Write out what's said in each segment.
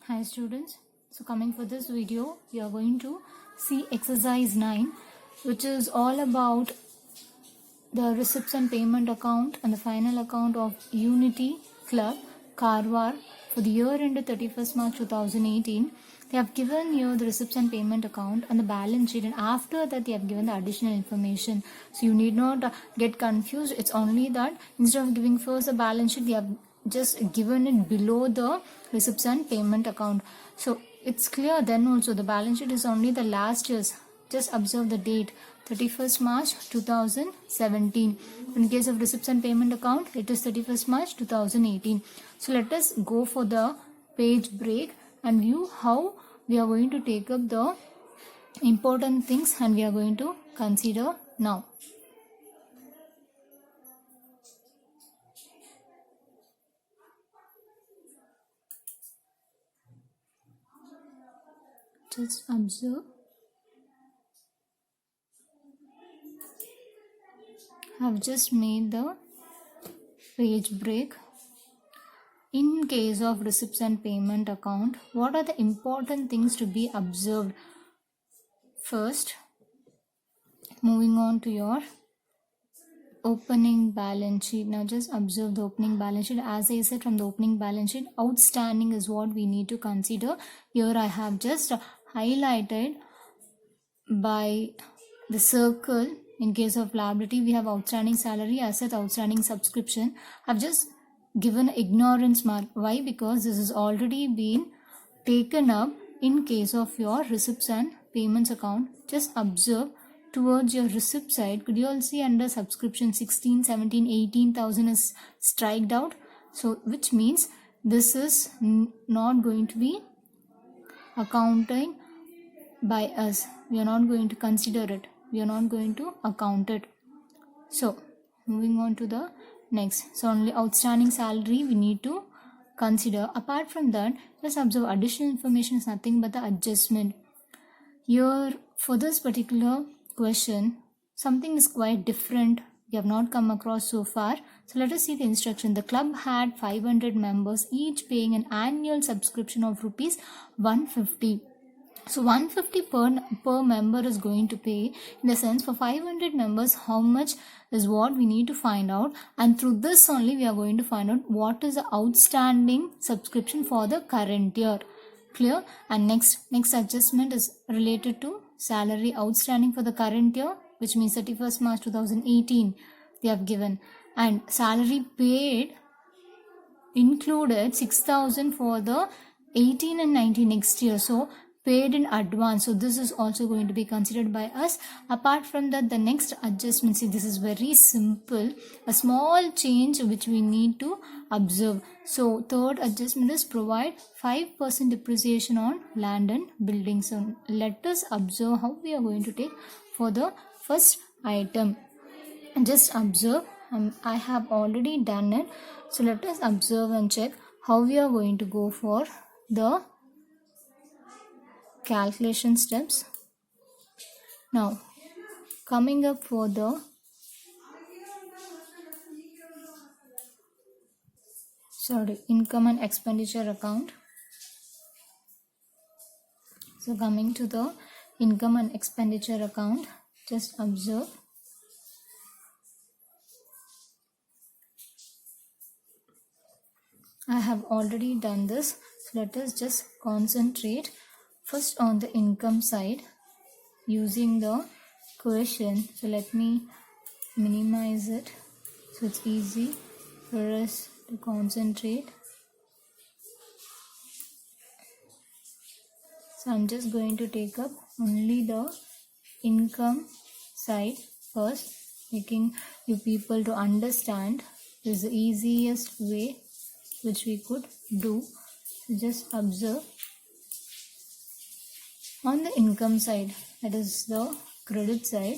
Hi students, so coming for this video we are going to see exercise 9, which is all about the receipts and payment account and the final account of Unity Club Karwar for the year ended 31st March 2018. They have given here the receipts and payment account and the balance sheet, and after that they have given the additional information. So you need not get confused. It's only that instead of giving first the balance sheet, they have just given it below the receipts and payment account. So it's clear then also the balance sheet is only the last year's. Just observe the date 31st March 2017. In case of receipts and payment account, it is 31st March 2018. So let us go for the page break and view how we are going to take up the important things and we are going to consider now. Just observe. I have just made the page break. In case of receipts and payment account, what are the important things to be observed? First, moving on to your opening balance sheet. Now just observe the opening balance sheet. As I said, from the opening balance sheet, outstanding is what we need to consider. Here I have just highlighted by the circle. In case of liability, we have outstanding salary, asset, outstanding subscription. I've just given ignorance mark. Why? Because this has already been taken up in case of your receipts and payments account. Just observe towards your receipt side. Could you all see under subscription 16, 17, 18,000 is striked out. So which means this is not going to be accounting by us. We are not going to consider it. We are not going to account it. So moving on to the next. So only outstanding salary we need to consider. Apart from that, just observe additional information is nothing but the adjustment. Here for this particular question, something is quite different. We have not come across so far. So let us see the instruction. The club had 500 members, each paying an annual subscription of rupees 150. So 150 per member is going to pay. In the sense, for 500 members, how much is what we need to find out, and through this only we are going to find out what is the outstanding subscription for the current year. Clear? And next adjustment is related to salary outstanding for the current year, which means 31st March 2018 they have given, and salary paid included 6,000 for the 18 and 19 next year. So paid in advance. So this is also going to be considered by us. Apart from that, the next adjustment, see, this is very simple, a small change which we need to observe. So third adjustment is provide 5% depreciation on land and buildings. So let us observe how we are going to take for the first item. Just observe. I have already done it. So let us observe and check how we are going to go for the calculation steps. Now coming up for the income and expenditure account. So coming to the income and expenditure account, just observe. I have already done this. So let us just concentrate first on the income side using the question. So let me minimize it so it's easy for us to concentrate. So I'm just going to take up only the income side first, making you people to understand is the easiest way which we could do. So just observe. On the income side, that is the credit side,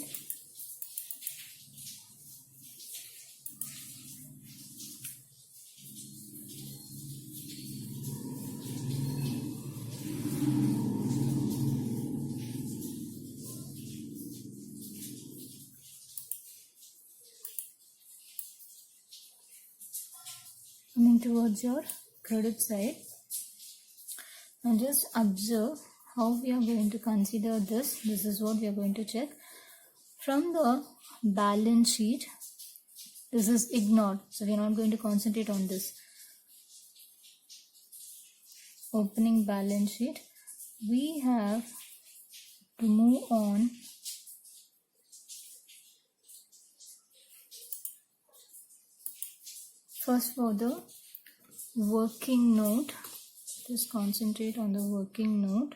coming towards your credit side, Now just observe how we are going to consider this. This is what we are going to check. From the balance sheet, this is ignored, so we are not going to concentrate on this. Opening balance sheet, we have to move on first for the working note. Just concentrate on the working note.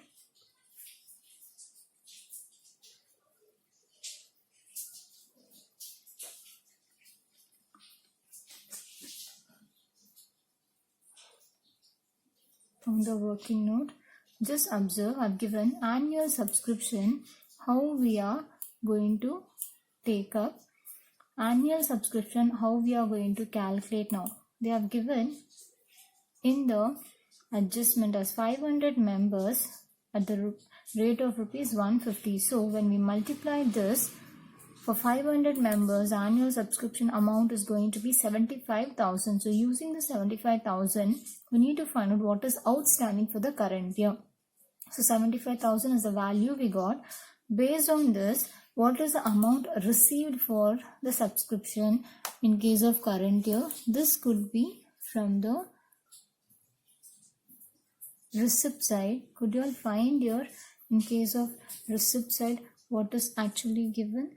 From the working note, just observe, I've given annual subscription, how we are going to take up annual subscription, how we are going to calculate now. They have given in the adjustment as 500 members at the rate of rupees 150. So when we multiply this, for 500 members, annual subscription amount is going to be 75,000. So using the 75,000, we need to find out what is outstanding for the current year. So 75,000 is the value we got. Based on this, what is the amount received for the subscription in case of current year? This could be from the receipt side. Could you all find here in case of receipt side what is actually given?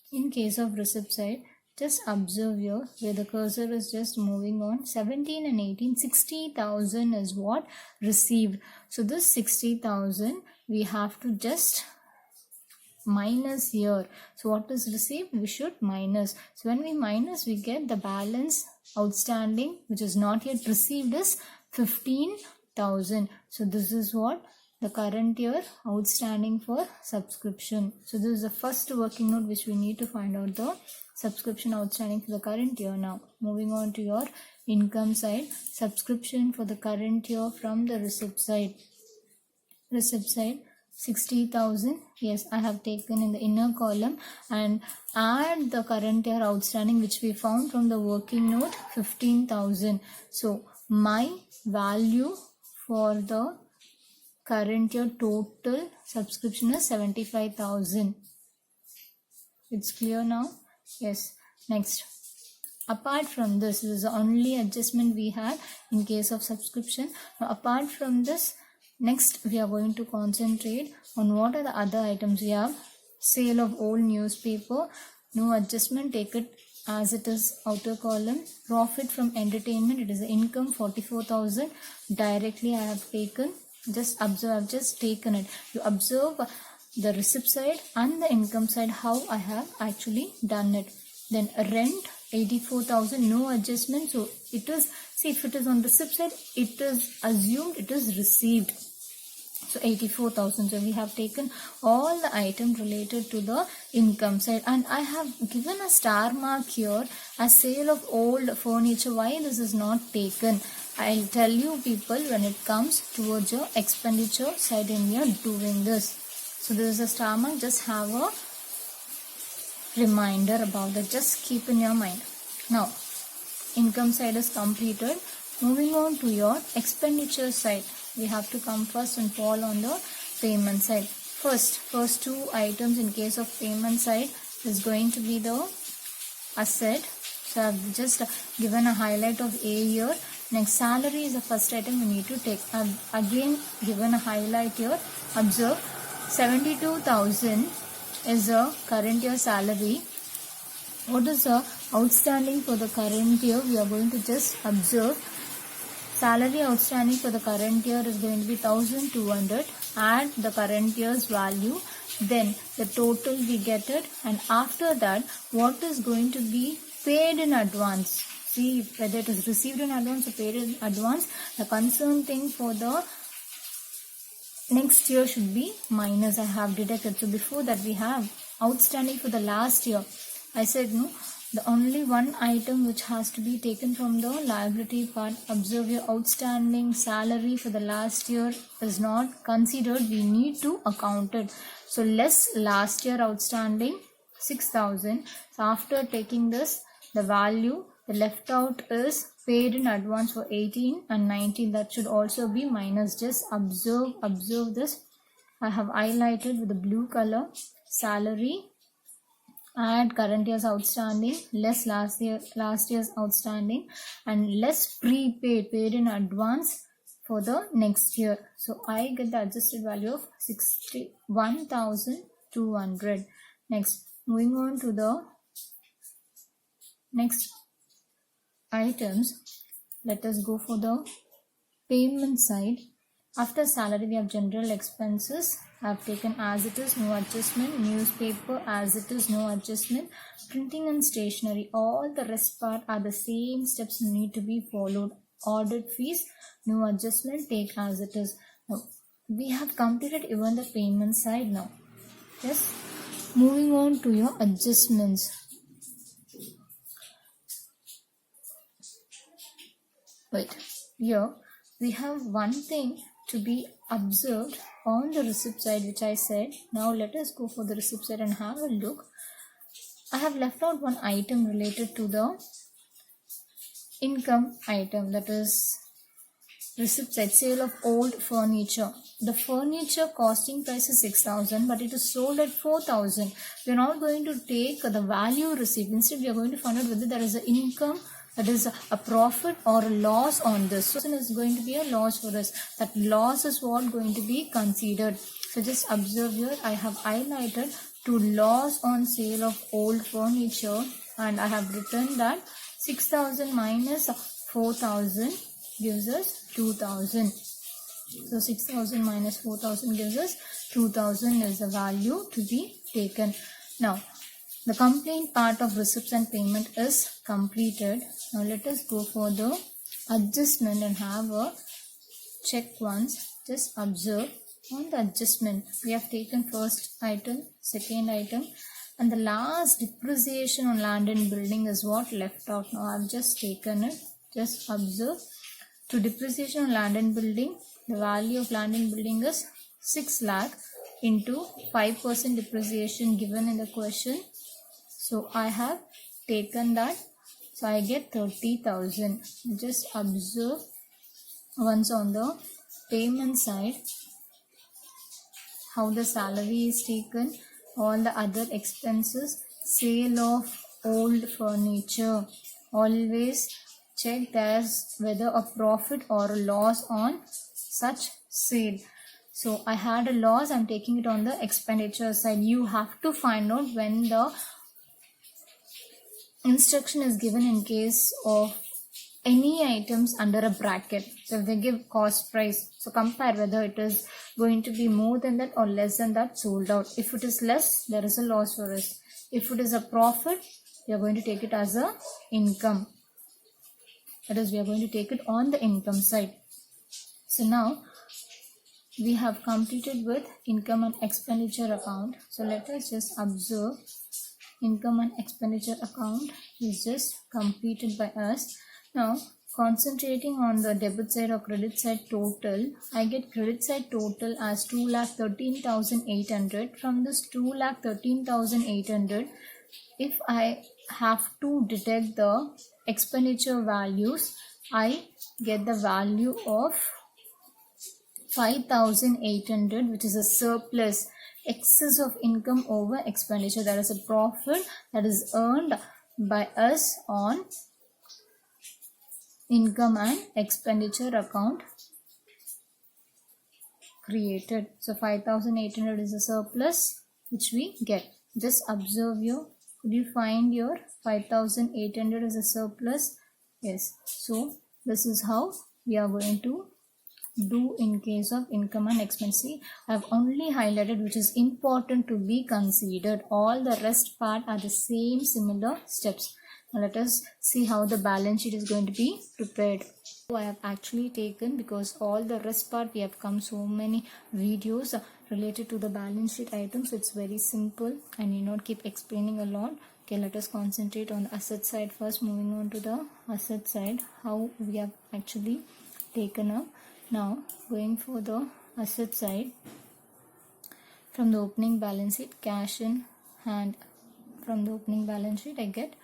In case of receipt side, just observe here where the cursor is just moving on. 17 and 18, 60,000 is what received. So this 60,000 we have to just minus here. So what is received? We should minus. So when we minus, we get the balance outstanding which is not yet received is 15,000. So this is what the current year outstanding for subscription. So this is the first working note which we need to find out the subscription outstanding for the current year. Now moving on to your income side, subscription for the current year from the receipt side. Receipt side 60,000. Yes, I have taken in the inner column and add the current year outstanding which we found from the working note 15,000. So my value for the current year total subscription is 75,000. It's clear now? Yes. Next, apart from this is the only adjustment we had in case of subscription. Now, apart from this, next we are going to concentrate on what are the other items we have. Sale of old newspaper, no adjustment, take it as it is, outer column. Profit from entertainment, it is the income 44,000. Directly I have taken. Just observe, I've just taken it. You observe the receipt side and the income side how I have actually done it. Then rent 84,000, no adjustment. So it is, see, if it is on receipt side, it is assumed it is received. So 84,000. So we have taken all the items related to the income side, and I have given a star mark here as sale of old furniture. Why this is not taken? I'll tell you people when it comes towards your expenditure side and we are doing this. So this is a star mark. Just have a reminder about that. Just keep in your mind. Now, income side is completed. Moving on to your expenditure side. We have to come first and fall on the payment side. First two items in case of payment side is going to be the asset. So I've just given a highlight of A here. Next, salary is the first item we need to take. I've again given a highlight here. Observe, 72,000 is the current year salary. What is the outstanding for the current year? We are going to just observe. Salary outstanding for the current year is going to be 1,200. Add the current year's value. Then the total we get it. And after that, what is going to be paid in advance? See whether it is received in advance or paid in advance. The concerned thing for the next year should be minus. I have deducted. So before that we have outstanding for the last year. I said no. The only one item which has to be taken from the liability part. Observe your outstanding salary for the last year is not considered. We need to account it. So less last year outstanding 6,000. So after taking this, the value The left out is paid in advance for 18 and 19. That should also be minus. Just observe this. I have highlighted with the blue color. Salary, add current year's outstanding, less last year's outstanding, and less prepaid, paid in advance for the next year. So I get the adjusted value of 61,200. Next, moving on to the next items, let us go for the payment side. After salary, we have general expenses. I have taken as it is, no adjustment. Newspaper, as it is, no adjustment. Printing and stationery, all the rest part are the same steps need to be followed. Audit fees, no adjustment, take as it is. Now, we have completed even the payment side now. Yes, moving on to your adjustments. Wait, here we have one thing to be observed on the receipt side, which I said. Now let us go for the receipt side and have a look. I have left out one item related to the income item, that is receipt side, sale of old furniture. The furniture costing price is 6,000, but it is sold at 4,000. We are not going to take the value receipt. Instead, we are going to find out whether there is an income, that is a profit or a loss on this. So this is going to be a loss for us. That loss is what going to be considered. So just observe here, I have highlighted to loss on sale of old furniture, and I have written that 6,000 minus 4,000 gives us 2,000. So 6,000 minus 4,000 gives us 2,000 is the value to be taken. Now the complaint part of receipts and payment is completed. Now let us go for the adjustment and have a check once. Just observe on the adjustment. We have taken first item, second item, and the last depreciation on land and building is what left out. Now I have just taken it. Just observe. To depreciation on land and building, the value of land and building is 6 lakh into 5% depreciation given in the question. So I have taken that. So I get 30,000. Just observe once on the payment side how the salary is taken, all the other expenses, sale of old furniture. Always check there's whether a profit or a loss on such sale. So I had a loss, I'm taking it on the expenditure side. You have to find out when the instruction is given in case of any items under a bracket. So if they give cost price, so compare whether it is going to be more than that or less than that sold out. If it is less, there is a loss for us. If it is a profit, we are going to take it as a income. That is, we are going to take it on the income side. So now we have completed with income and expenditure account. So let us just observe income and expenditure account is just completed by us. Now concentrating on the debit side or credit side total, I get credit side total as 2,13,800. From this 2,13,800, if I have to deduct the expenditure values, I get the value of 5,800, which is a surplus, excess of income over expenditure. That is a profit that is earned by us on income and expenditure account created. So 5,800 is a surplus which we get. Just observe here. Could you find your 5,800 as a surplus? Yes. So this is how we are going to do in case of income and expense. I have only highlighted which is important to be considered. All the rest part are the same similar steps. Now let us see how the balance sheet is going to be prepared. So I have actually taken, because all the rest part we have come so many videos related to the balance sheet items. So it's very simple. I need not keep explaining a lot. Okay, let us concentrate on the asset side first. Moving on to the asset side, how we have actually taken up. Now going for the asset side, from the opening balance sheet, cash in hand. From the opening balance sheet I get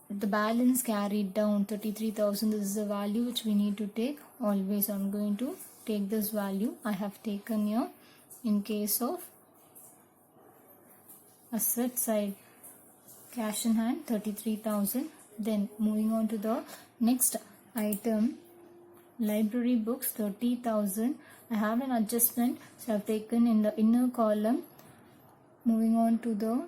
the balance carried down 33,000. This is the value which we need to take. Always I'm going to take this value. I have taken here in case of asset side, cash in hand 33,000. Then moving on to the next item, library books 30,000. I have an adjustment, so I have taken in the inner column. Moving on to the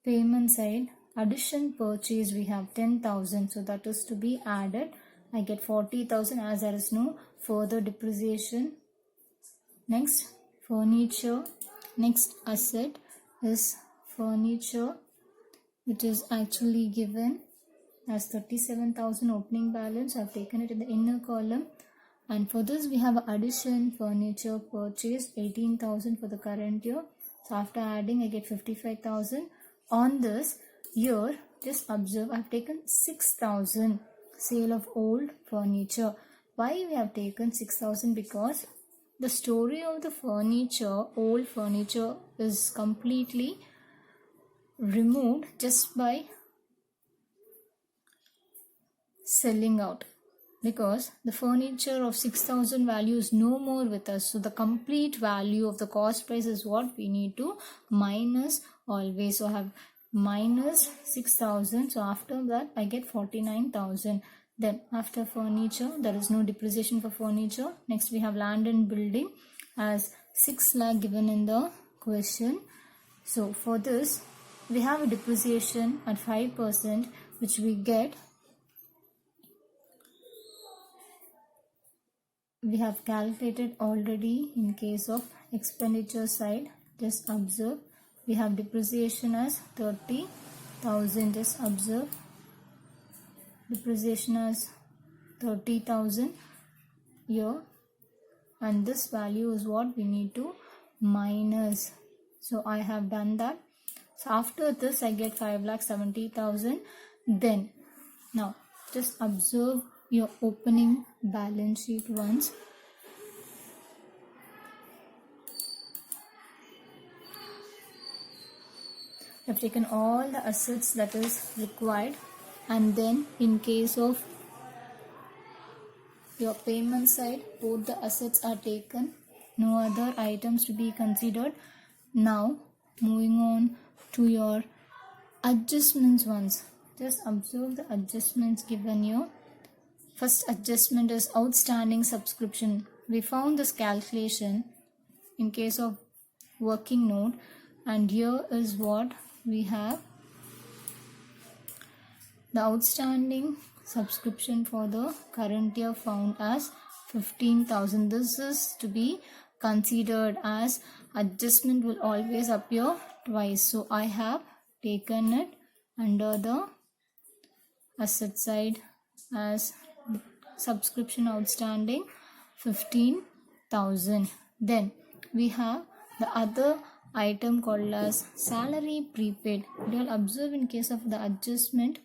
payment side, addition purchase, we have 10,000, so that is to be added. I get 40,000 as there is no further depreciation. Next, furniture. Next asset is furniture, which is actually given as 37,000 opening balance. I have taken it in the inner column. And for this we have addition furniture purchase 18,000 for the current year. So after adding I get 55,000. On this year, just observe I have taken 6,000 sale of old furniture. Why we have taken 6,000? Because the story of the furniture, old furniture, is completely removed just by selling out, because the furniture of 6,000 value is no more with us. So the complete value of the cost price is what we need to minus always. So I have minus 6,000. So after that I get 49,000. Then after furniture, there is no depreciation for furniture. Next we have land and building as 6 lakh given in the question. So for this we have a depreciation at 5%, which we get. We have calculated already in case of expenditure side. Just observe we have depreciation as 30,000. Just observe depreciation as 30,000 here, and this value is what we need to minus. So I have done that. So after this I get 5,70,000. Then now just observe your opening balance sheet once. I have taken all the assets that is required, and then in case of your payment side, both the assets are taken, no other items to be considered. Now moving on to your adjustments once. Just observe the adjustments given here. First adjustment is outstanding subscription. We found this calculation in case of working note, and here is what we have. The outstanding subscription for the current year found as 15,000. This is to be considered as adjustment will always appear twice. So I have taken it under the asset side as subscription outstanding 15,000. Then we have the other item called as salary prepaid. You will observe in case of the adjustment,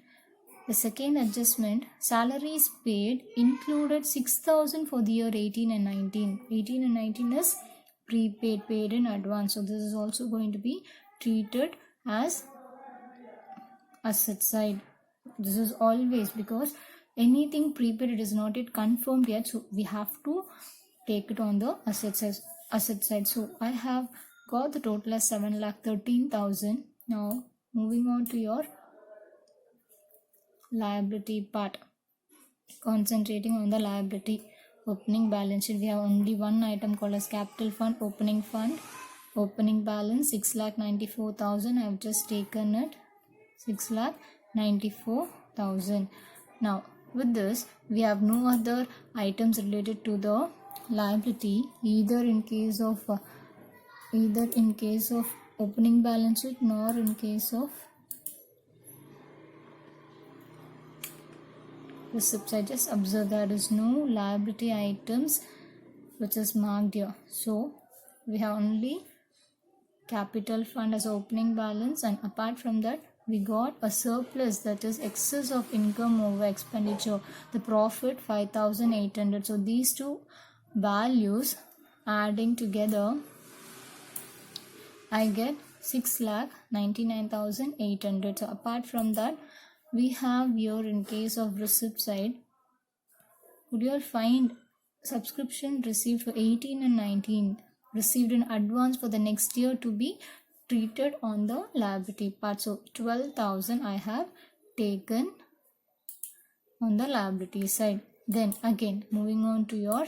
the second adjustment, salaries paid included 6,000 for the year 18 and 19. 18 and 19 is prepaid, paid in advance. So this is also going to be treated as asset side. This is always, because anything prepaid, it is not yet confirmed yet, so we have to take it on the asset side. So I have got the total as 7,13,000. Now moving on to your liability part, concentrating on the liability opening balance sheet. We have only one item called as capital fund, opening fund, opening balance 6,94,000. I have just taken it 6,94,000. Now with this we have no other items related to the liability, either in case of opening balance sheet nor in case of receipt side. Just observe there is no liability items which is marked here. So we have only capital fund as opening balance, and apart from that we got a surplus, that is excess of income over expenditure, the profit 5,800. So these two values adding together, I get 6,99,800. So apart from that, we have here in case of receipt side, would you all find subscription received for 18 and 19 received in advance for the next year to be treated on the liability part. So 12,000 I have taken on the liability side. Then again moving on to your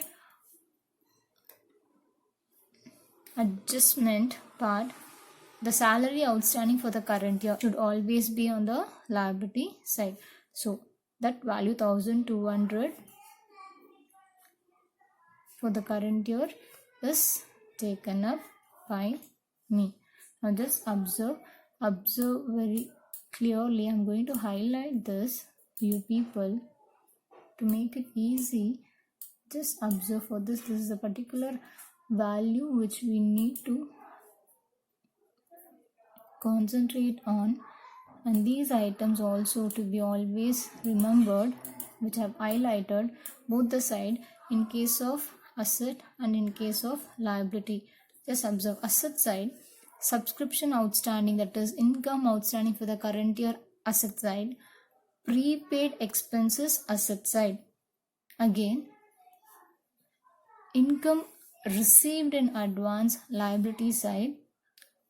adjustment part, the salary outstanding for the current year should always be on the liability side. So that value 1,200 for the current year is taken up by me. Now just observe very clearly. I'm going to highlight this for you people to make it easy. Just observe for this. This is a particular value which we need to concentrate on, and these items also to be always remembered, which I have highlighted both the side in case of asset and in case of liability. Just observe asset side, subscription outstanding, that is income outstanding for the current year, asset side, prepaid expenses, asset side. Again, income received in advance, liability side,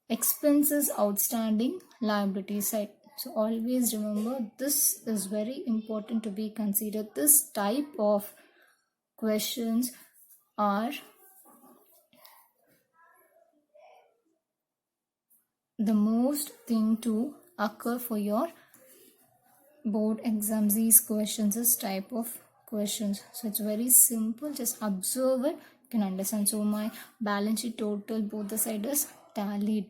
expenses outstanding, liability side. So always remember, this is very important to be considered. This type of questions are the most thing to occur for your board exams. These questions, this type of questions, so it's very simple. Just observe it, you can understand. So my balance sheet total both the sides is tallied.